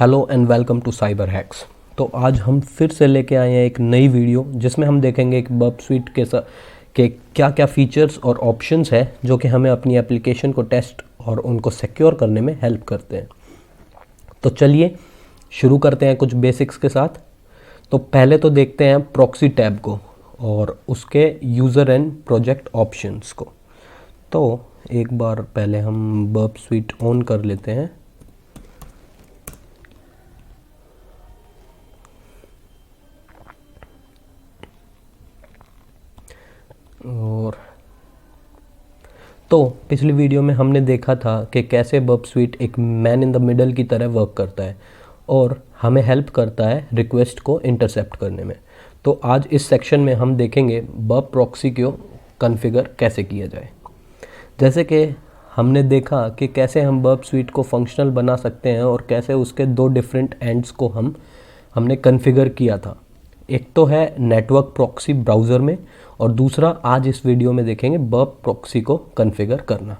Hello and welcome to Cyber Hacks. तो आज हम फिर से लेके आए हैं एक नई वीडियो जिसमें हम देखेंगे एक बर्ब स्वीट के क्या क्या फीचर्स और ऑप्शंस है जो कि हमें अपनी एप्लीकेशन को टेस्ट और उनको सिक्योर करने में हेल्प करते हैं। तो चलिए शुरू करते हैं कुछ बेसिक्स के साथ। तो पहले तो देखते हैं प्रॉक्सी टैब को और उसके यूज़र एंड प्रोजेक्ट ऑप्शंस को। तो एक बार पहले हम बर्ब स्वीट ऑन कर लेते हैं। और तो पिछली वीडियो में हमने देखा था कि कैसे बर्ब स्वीट एक मैन इन द मिडल की तरह वर्क करता है और हमें हेल्प करता है रिक्वेस्ट को इंटरसेप्ट करने में। तो आज इस सेक्शन में हम देखेंगे बर्ब प्रॉक्सी को कॉन्फ़िगर कैसे किया जाए। जैसे कि हमने देखा कि कैसे हम बर्ब स्वीट को फंक्शनल बना सकते हैं और कैसे उसके दो डिफरेंट एंड्स को हमने कॉन्फ़िगर किया था। एक तो है नेटवर्क प्रॉक्सी ब्राउज़र में और दूसरा आज इस वीडियो में देखेंगे बर्ब प्रॉक्सी को कॉन्फ़िगर करना।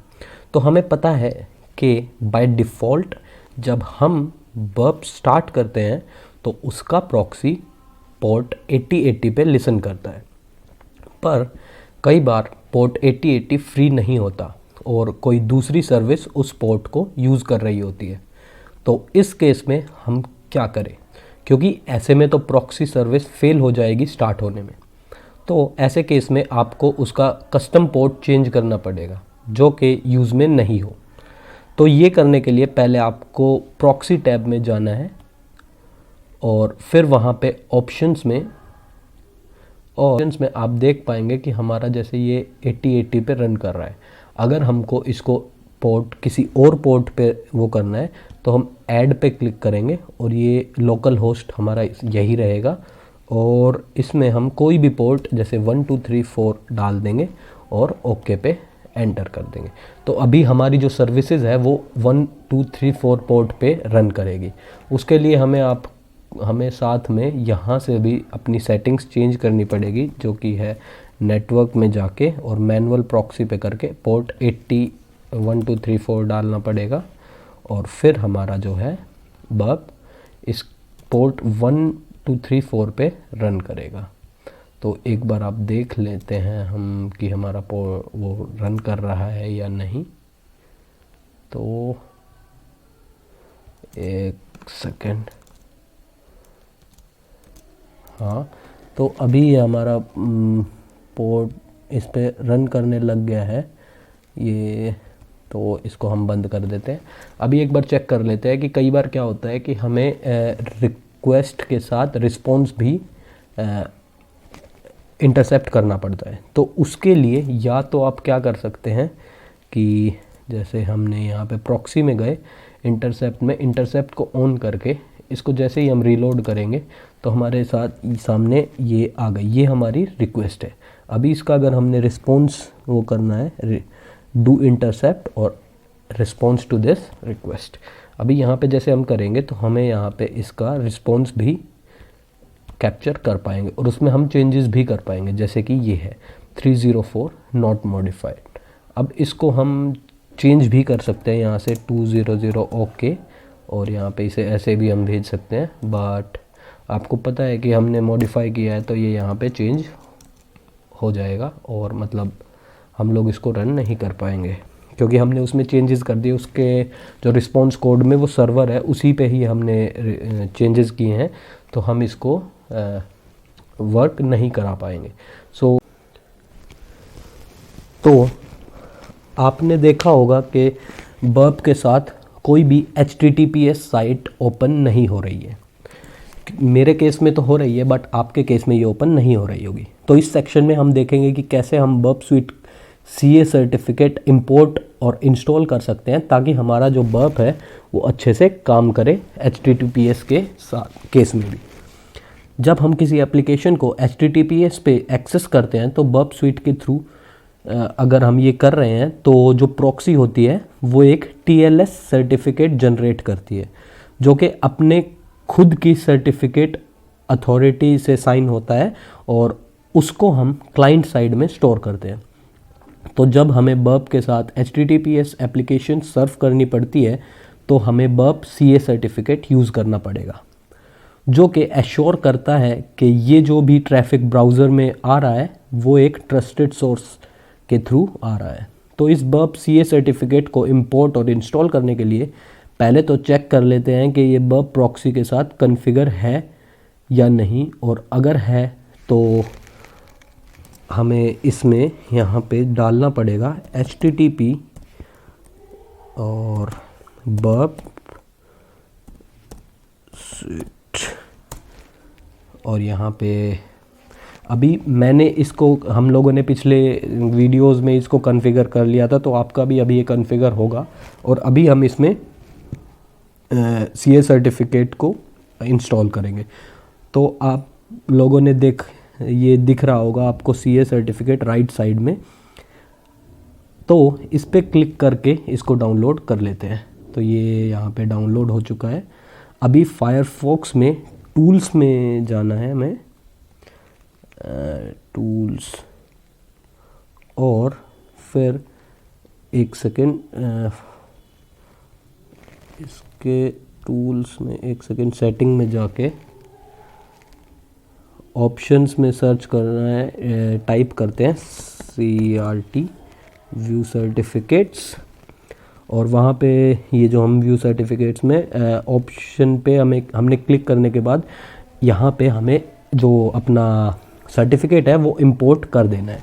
तो हमें पता है कि बाय डिफ़ॉल्ट जब हम बर्ब स्टार्ट करते हैं तो उसका प्रॉक्सी पोर्ट 8080 पे लिसन करता है, पर कई बार पोर्ट 8080 फ्री नहीं होता और कोई दूसरी सर्विस उस पोर्ट को यूज़ कर रही होती है। तो इस केस में हम क्या करें, क्योंकि ऐसे में तो प्रॉक्सी सर्विस फेल हो जाएगी स्टार्ट होने में। तो ऐसे केस में आपको उसका कस्टम पोर्ट चेंज करना पड़ेगा जो कि यूज़ में नहीं हो। तो ये करने के लिए पहले आपको प्रॉक्सी टैब में जाना है और फिर वहाँ पे ऑप्शंस में आप देख पाएंगे कि हमारा जैसे ये 8080 पे रन कर रहा है। अगर हमको इसको पोर्ट किसी और पोर्ट पे वो करना है तो हम ऐड पे क्लिक करेंगे और ये लोकल होस्ट हमारा यही रहेगा और इसमें हम कोई भी पोर्ट जैसे 1 2 3 4 डाल देंगे और ओके पे एंटर कर देंगे। तो अभी हमारी जो सर्विसेज है वो 1 2 3 4 पोर्ट पे रन करेगी। उसके लिए हमें साथ में यहाँ से भी अपनी सेटिंग्स चेंज करनी पड़ेगी, जो कि है नेटवर्क में जाके और मैनुअल प्रॉक्सी पे करके पोर्ट 80 1 2 3 4 डालना पड़ेगा और फिर हमारा जो है बर्ब इस पोर्ट 1 2 3 4 पे रन करेगा। तो एक बार आप देख लेते हैं हम कि हमारा वो रन कर रहा है या नहीं। तो एक सेकेंड, हाँ, तो अभी ये हमारा पोर्ट इस पे रन करने लग गया है ये। तो इसको हम बंद कर देते हैं। अभी एक बार चेक कर लेते हैं कि कई बार क्या होता है कि हमें रिक्वेस्ट के साथ रिस्पॉन्स भी इंटरसेप्ट करना पड़ता है। तो उसके लिए या तो आप क्या कर सकते हैं कि जैसे हमने यहाँ पे प्रॉक्सी में गए, इंटरसेप्ट को ऑन करके इसको जैसे ही हम रीलोड करेंगे तो हमारे साथ सामने ये आ गई, ये हमारी रिक्वेस्ट है। अभी इसका अगर हमने रिस्पॉन्स वो करना है, डू इंटरसेप्ट और रिस्पॉन्स टू दिस रिक्वेस्ट, अभी यहाँ पे जैसे हम करेंगे तो हमें यहाँ पे इसका रिस्पॉन्स भी कैप्चर कर पाएंगे और उसमें हम चेंजेस भी कर पाएंगे, जैसे कि ये है 304 नॉट मॉडिफाइड। अब इसको हम चेंज भी कर सकते हैं यहाँ से 200 ओके और यहाँ पे इसे ऐसे भी हम भेज सकते हैं, बट आपको पता है कि हमने मॉडिफाई किया है तो ये यहाँ पे चेंज हो जाएगा और मतलब हम लोग इसको रन नहीं कर पाएंगे क्योंकि हमने उसमें चेंजेस कर दिए। उसके जो रिस्पॉन्स कोड में वो सर्वर है उसी पे ही हमने चेंजेस किए हैं, तो हम इसको वर्क नहीं करा पाएंगे। तो आपने देखा होगा कि बर्ब के साथ कोई भी HTTPS साइट ओपन नहीं हो रही है। मेरे केस में तो हो रही है, बट आपके केस में ये ओपन नहीं हो रही होगी। तो इस सेक्शन में हम देखेंगे कि कैसे हम Burp Suite CA certificate import और इंस्टॉल कर सकते हैं ताकि हमारा जो बर्ब है वो अच्छे से काम करे HTTPS के साथ केस में भी। जब हम किसी एप्लीकेशन को HTTPS पे एक्सेस करते हैं तो बर्ब स्वीट के थ्रू अगर हम ये कर रहे हैं तो जो प्रॉक्सी होती है वो एक TLS सर्टिफिकेट जनरेट करती है जो कि अपने खुद की सर्टिफिकेट अथॉरिटी से साइन होता है और उसको हम क्लाइंट साइड में स्टोर करते हैं। तो जब हमें बर्ब के साथ HTTPS एप्लीकेशन सर्व करनी पड़ती है तो हमें बर्ब CA सर्टिफिकेट यूज़ करना पड़ेगा, जो कि एश्योर करता है कि ये जो भी ट्रैफिक ब्राउज़र में आ रहा है वो एक ट्रस्टेड सोर्स के थ्रू आ रहा है। तो इस बर्ब CA सर्टिफिकेट को इंपोर्ट और इंस्टॉल करने के लिए पहले तो चेक कर लेते हैं कि ये बर्ब प्रॉक्सी के साथ कॉन्फ़िगर है या नहीं, और अगर है तो हमें इसमें यहाँ पे डालना पड़ेगा HTTP और बर्ब स्वीट, और यहाँ पे अभी मैंने इसको, हम लोगों ने पिछले वीडियोस में इसको कॉन्फ़िगर कर लिया था, तो आपका भी अभी ये कॉन्फ़िगर होगा। और अभी हम इसमें CA सर्टिफिकेट को इंस्टॉल करेंगे। तो आप लोगों ने ये दिख रहा होगा आपको CA सर्टिफिकेट राइट साइड में, तो इस पर क्लिक करके इसको डाउनलोड कर लेते हैं। तो ये यहाँ पे डाउनलोड हो चुका है। अभी फायरफॉक्स में टूल्स में जाना है हमें, टूल्स, और फिर एक सेकेंड, इसके टूल्स में एक सेकेंड, सेटिंग में जाके ऑप्शंस में सर्च करना है, टाइप करते हैं CRT व्यू सर्टिफिकेट्स, और वहाँ पे ये जो हम व्यू सर्टिफिकेट्स में ऑप्शन पे हमने क्लिक करने के बाद यहाँ पे हमें जो अपना सर्टिफिकेट है वो इंपोर्ट कर देना है।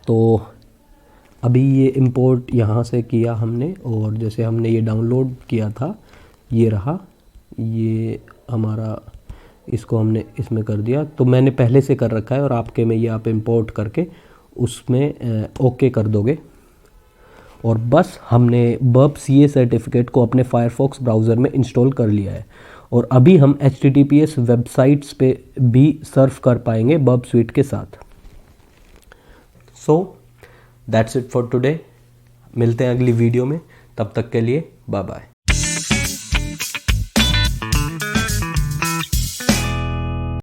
तो अभी ये इंपोर्ट यहाँ से किया हमने, और जैसे हमने ये डाउनलोड किया था ये रहा, ये हमारा, इसको हमने इसमें कर दिया। तो मैंने पहले से कर रखा है, और आपके में ये आप इंपोर्ट करके उसमें ओके कर दोगे, और बस हमने बर्ब CA सर्टिफिकेट को अपने फायरफॉक्स ब्राउज़र में इंस्टॉल कर लिया है। और अभी हम HTTPS वेबसाइट्स पे भी सर्फ कर पाएंगे बर्ब स्वीट के साथ। So that's it for today. मिलते हैं अगली वीडियो में, तब तक के लिए बाय बाय।